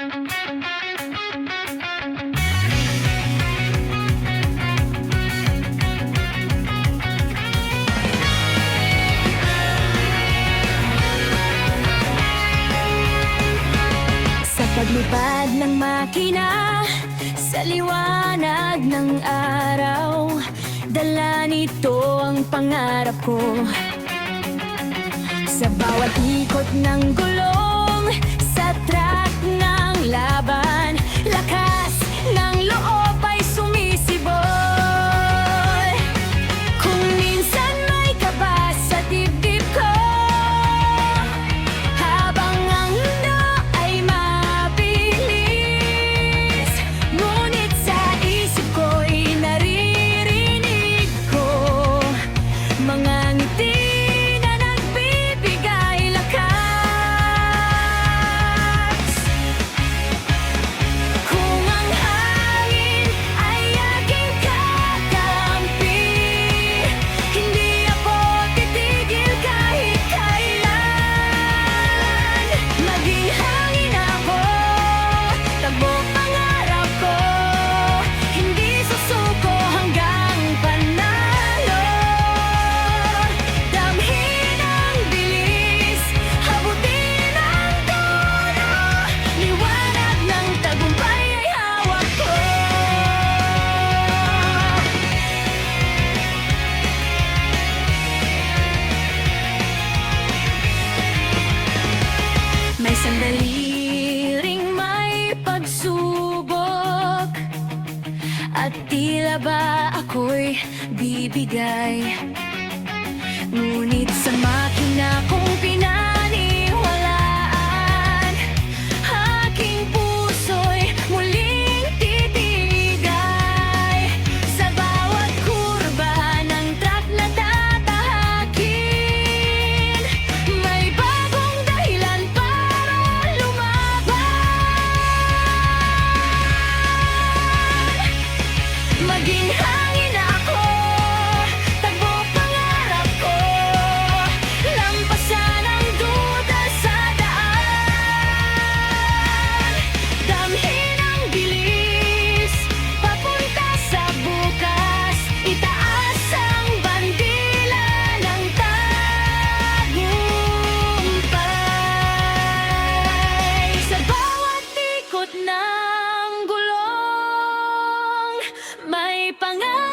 Sa paglipad ng makina, sa liwanag ng araw, dala nito ang pangarap ko. Sa bawat ikot ng gulong, sa track ng laban, lakas ng loob ay sumisibol. Kung minsan may kaba sa dibdib ko, habang ang mundo ay mabilis, ngunit sa isip ko'y naririnig ko mga ngiti na nagbibigay lakas. Kung ang hangin ay aking kakampi, hindi ako titigil kahit kailan. Maging hangin ako, takbo pangarap ko, hindi susuko hanggang panalo. Damhin ang bilis, habutin ang dulo, liwanag ng tagumpay ay hawak ko. May sandali ring may pagsubok, at tila ba ako'y bibigay. Ngunit sa makina kong pinaniwalaan, aking puso'y muling titibay. Sa bawat kurba ng truck na tatahakin, may bagong dahilan para lumaban. Maging hangin ako, takbo pangarap ko, lampasan ang duda sa daan. Damhin ang bilis, papunta sa bukas, itaas ang bandila ng tagumpay. Sa bawat ikot ng gulong, may pangarap